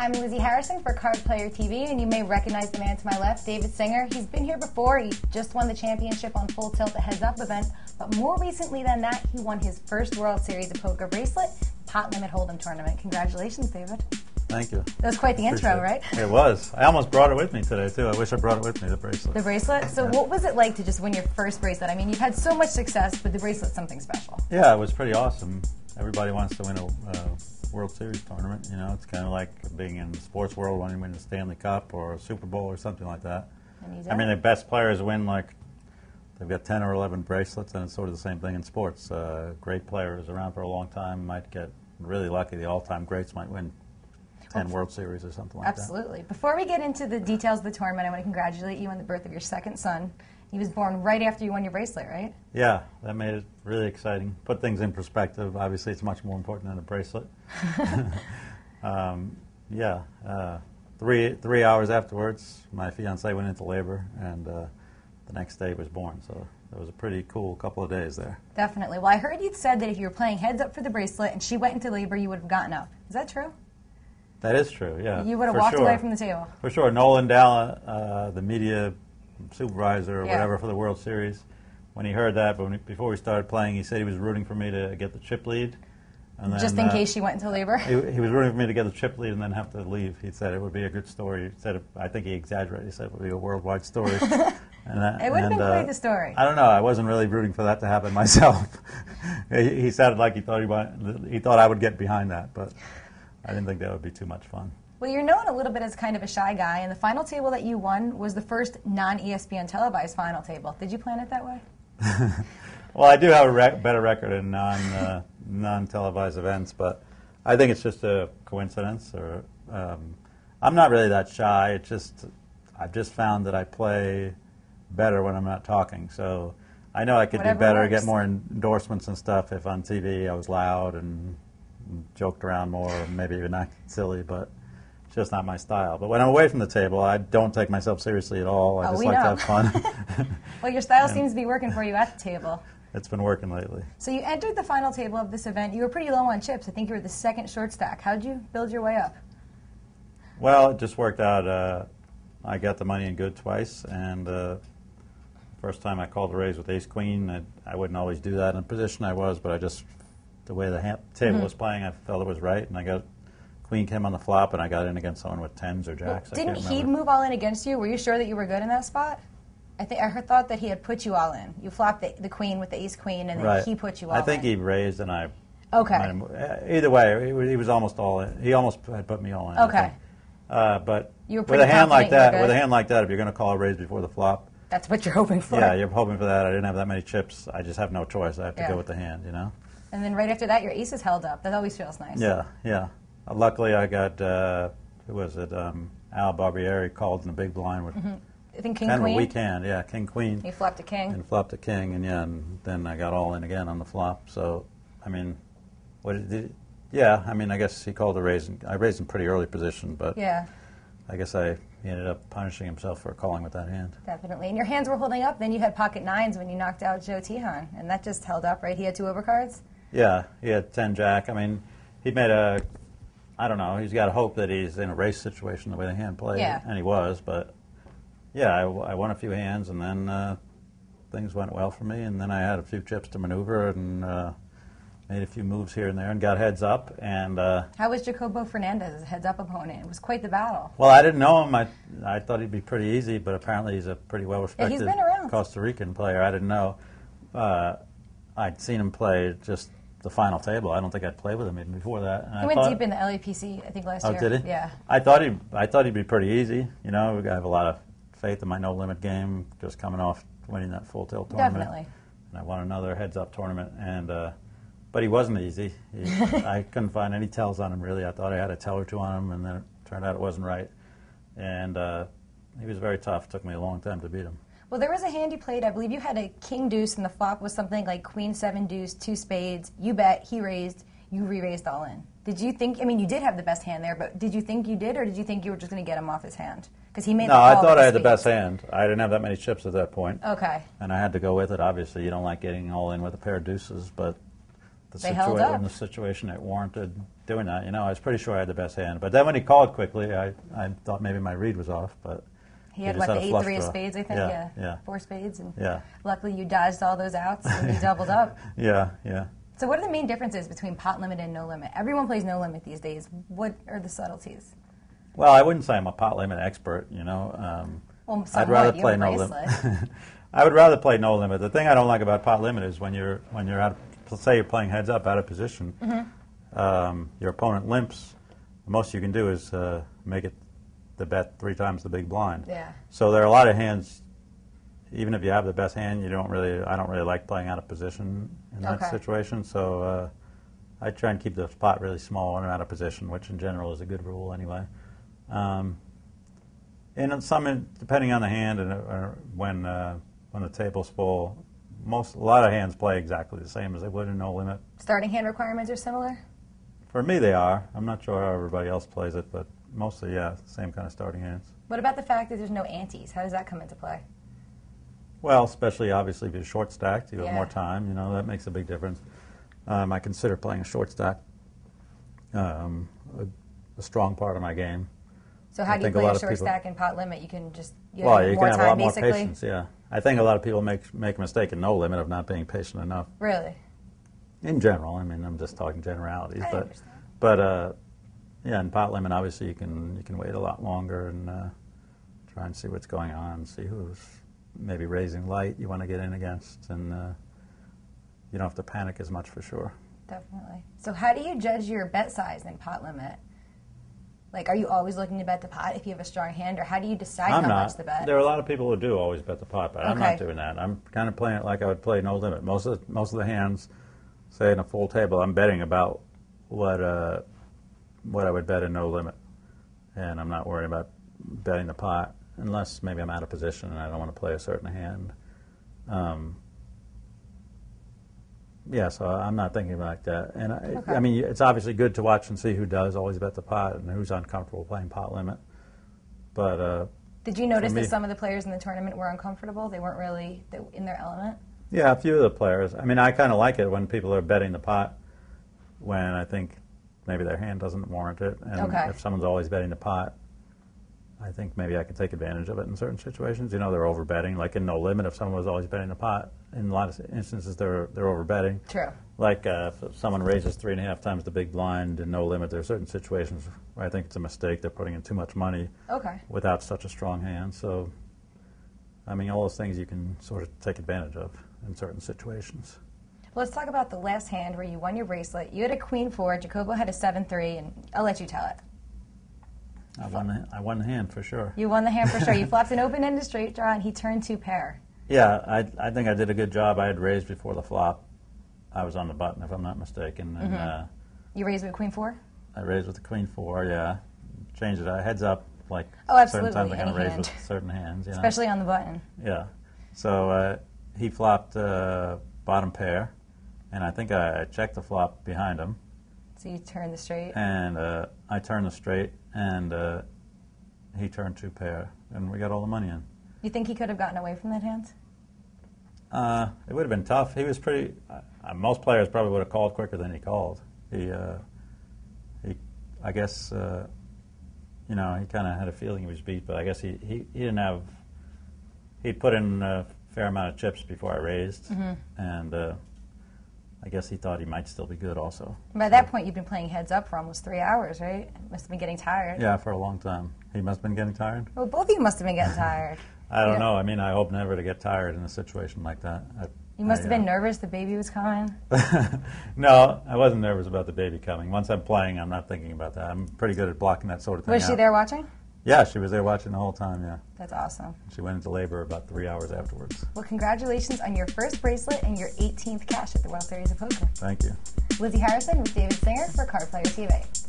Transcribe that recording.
I'm Lizzie Harrison for Card Player TV, and you may recognize the man to my left, David Singer. He's been here before. He just won the championship on Full Tilt, the Heads Up event. But more recently than that, he won his first World Series of Poker Bracelet Pot Limit Hold'em tournament. Congratulations, David. Thank you. That was quite the intro, right? It was. I almost brought it with me today, too. I wish I brought it with me, the bracelet. The bracelet? So what was it like to just win your first bracelet? I mean, you've had so much success, but the bracelet's something special. Yeah, it was pretty awesome. Everybody wants to win a World Series tournament. You know, it's kind of like being in the sports world when you win the Stanley Cup or a Super Bowl or something like that. I mean, the best players win, like, they've got 10 or 11 bracelets, and it's sort of the same thing in sports. Great players around for a long time might get really lucky. The all-time greats might win 10 World Series or something like that. Absolutely. Before we get into the details of the tournament, I want to congratulate you on the birth of your second son. He was born right after you won your bracelet, right? Yeah, that made it really exciting. Put things in perspective. Obviously, it's much more important than a bracelet. Yeah, 3 hours afterwards, my fiancée went into labor, and the next day he was born. So it was a pretty cool couple of days there. Definitely. Well, I heard you said that if you were playing heads up for the bracelet and she went into labor, you would have gotten up. Is that true? That is true, yeah. You would have walked away from the table. For sure. Nolan Dalla, the media supervisor or whatever for the World Series, when he heard that, before we started playing, he said he was rooting for me to get the chip lead. And then, just in case she went into labor? He was rooting for me to get the chip lead and then have to leave. He said it would be a good story. He said, I think he exaggerated. He said it would be a worldwide story. It would have been quite the story. I don't know. I wasn't really rooting for that to happen myself. He sounded like he thought I would get behind that, but I didn't think that would be too much fun. Well, you're known a little bit as kind of a shy guy, and the final table that you won was the first non-ESPN televised final table. Did you plan it that way? Well, I do have a better record in non-televised events, but I think it's just a coincidence. Or I'm not really that shy. It's just I've just found that I play better when I'm not talking. So I know I could do better, get more endorsements and stuff if on TV I was loud and joked around more, or maybe even acted silly, but it's just not my style. But when I'm away from the table, I don't take myself seriously at all. I just like to have fun. Well, your style seems to be working for you at the table. It's been working lately. So you entered the final table of this event. You were pretty low on chips. I think you were the second short stack. How did you build your way up? Well, it just worked out. I got the money in good twice, and first time I called a raise with ace-queen. I wouldn't always do that in the position I was, but the way the table was playing, I felt it was right, and I got queen came on the flop, and I got in against someone with tens or jacks. Well, didn't he move all in against you? Were you sure that you were good in that spot? I thought that he had put you all in. You flopped the queen with the ace-queen, and then he put you all in. I think he raised, and I... Okay. Either way, he was almost all in. He almost had put me all in. Okay. But you were with a hand like that, if you're going to call a raise before the flop, that's what you're hoping for. Yeah, you're hoping for that. I didn't have that many chips. I just have no choice. I have to go with the hand, you know. And then right after that, your aces held up. That always feels nice. Yeah, yeah. Luckily, I got who was it? Al Barbieri called in the big blind with. I think king kind queen. Of a weak hand, yeah, king queen. He flopped a king. And flopped a king, and then I got all in again on the flop. So, I mean, I guess he called a raise. I raised in pretty early position, but I guess he ended up punishing himself for calling with that hand. Definitely. And your hands were holding up. Then you had pocket nines when you knocked out Joe Tihan, and that just held up, right? He had two overcards? Yeah, he had 10 jack. I mean, he made I don't know, he's got to hope that he's in a race situation the way the hand played, and he was, but yeah, I won a few hands, and then things went well for me, and then I had a few chips to maneuver, and made a few moves here and there, and got heads up. And how was Jacobo Fernandez as a heads-up opponent? It was quite the battle. Well, I didn't know him. I thought he'd be pretty easy, but apparently he's a pretty well-respected Costa Rican player. I didn't know. I'd seen him play just the final table. I don't think I'd played with him even before that. And he went deep in the LAPC, I think, last year. Oh, did he? Yeah. I thought he'd be pretty easy. You know, I have a lot of faith in my no-limit game, just coming off winning that full tilt tournament. Definitely. And I won another heads-up tournament, and but he wasn't easy. I couldn't find any tells on him, really. I thought I had a tell or two on him, and then it turned out it wasn't right. And he was very tough. It took me a long time to beat him. Well, there was a hand you played. I believe you had a king deuce, and the flop was something like queen seven deuce, two spades. You bet, he raised, you re-raised all in. Did you think, I mean, you did have the best hand there, but did you think you did, or did you think you were just going to get him off his hand? Because he made the call. No, I thought I had the best hand. I didn't have that many chips at that point. Okay. And I had to go with it. Obviously, you don't like getting all in with a pair of deuces, but held up. In the situation that warranted doing that. You know, I was pretty sure I had the best hand. But then when he called quickly, I thought maybe my read was off. But he had, just the had a flush 8-3 of draw. spades, I think? Yeah. 4 spades. And yeah. luckily you dodged all those outs and you doubled up. Yeah. So what are the main differences between pot limit and no limit? Everyone plays no limit these days. What are the subtleties? Well, I wouldn't say I'm a pot limit expert, you know. Well, I'd rather play no limit. I would rather play no limit. The thing I don't like about pot limit is when you're out, say you're playing heads up out of position, your opponent limps. The most you can do is make it the bet 3 times the big blind. Yeah. So there are a lot of hands. Even if you have the best hand, I don't really like playing out of position in that situation. So I try and keep the pot really small when I'm out of position, which in general is a good rule anyway. And depending on the hand and when the table's full, a lot of hands play exactly the same as they would in no limit. Starting hand requirements are similar? For me, they are. I'm not sure how everybody else plays it, but mostly, yeah, same kind of starting hands. What about the fact that there's no antes? How does that come into play? Well, especially obviously if you're short stacked, you have more time. You know, that makes a big difference. I consider playing a short stack a strong part of my game. So how do you play a short stack in pot limit? You can just you can have a lot more patience. Yeah, I think a lot of people make a mistake in no limit of not being patient enough. Really? In general, I mean, I'm just talking generalities, I understand. But yeah, in pot limit, obviously you can wait a lot longer and try and see what's going on, and see who's maybe raising light you want to get in against, and you don't have to panic as much for sure. Definitely. So how do you judge your bet size in pot limit? Like, are you always looking to bet the pot if you have a strong hand, or how do you decide how much to bet? There are a lot of people who do always bet the pot, but I'm not doing that. I'm kind of playing it like I would play no limit. Most of the hands, say in a full table, I'm betting about what I would bet in no limit, and I'm not worried about betting the pot unless maybe I'm out of position and I don't want to play a certain hand. Yeah, so I'm not thinking like that. And I mean, it's obviously good to watch and see who does always bet the pot and who's uncomfortable playing pot limit. But did you notice that some of the players in the tournament were uncomfortable? They weren't really in their element? Yeah, a few of the players. I mean, I kind of like it when people are betting the pot when I think maybe their hand doesn't warrant it. And if someone's always betting the pot, I think maybe I could take advantage of it in certain situations. You know, they're over betting. Like in no limit, if someone was always betting the pot, in a lot of instances they're over betting. True. Like if someone raises 3.5 times the big blind in no limit, there are certain situations where I think it's a mistake. They're putting in too much money without such a strong hand. So, I mean, all those things you can sort of take advantage of in certain situations. Well, let's talk about the last hand where you won your bracelet. You had a queen 4, Jacobo had a 7-3, and I'll let you tell it. I won the hand for sure. You won the hand for sure. You flopped an open-ended straight draw, and he turned 2 pair. Yeah, I think I did a good job. I had raised before the flop. I was on the button, if I'm not mistaken. And, you raised with queen 4? I raised with the queen 4, yeah. Changed it. Heads up, like absolutely. certain times I kind of raise hand. with certain hands. You know? Especially on the button. Yeah. So he flopped bottom pair, and I think I checked the flop behind him. So you turned the straight? And I turned the straight, and he turned 2 pair, and we got all the money in. You think he could have gotten away from that hand? It would have been tough. He was pretty. Most players probably would have called quicker than he called. I guess, you know, he kind of had a feeling he was beat, but I guess he didn't have. He'd put in a fair amount of chips before I raised, and I guess he thought he might still be good also. By that point, you've been playing heads up for almost 3 hours, right? Must have been getting tired. Yeah, for a long time. He must have been getting tired? Well, both of you must have been getting tired. I don't know. I mean, I hope never to get tired in a situation like that. You must have been nervous the baby was coming. No, I wasn't nervous about the baby coming. Once I'm playing, I'm not thinking about that. I'm pretty good at blocking that sort of thing Was she there watching? Yeah, she was there watching the whole time, yeah. That's awesome. She went into labor about 3 hours afterwards. Well, congratulations on your first bracelet and your 18th cash at the World Series of Poker. Thank you. Lizzie Harrison with David Singer for Card Player TV.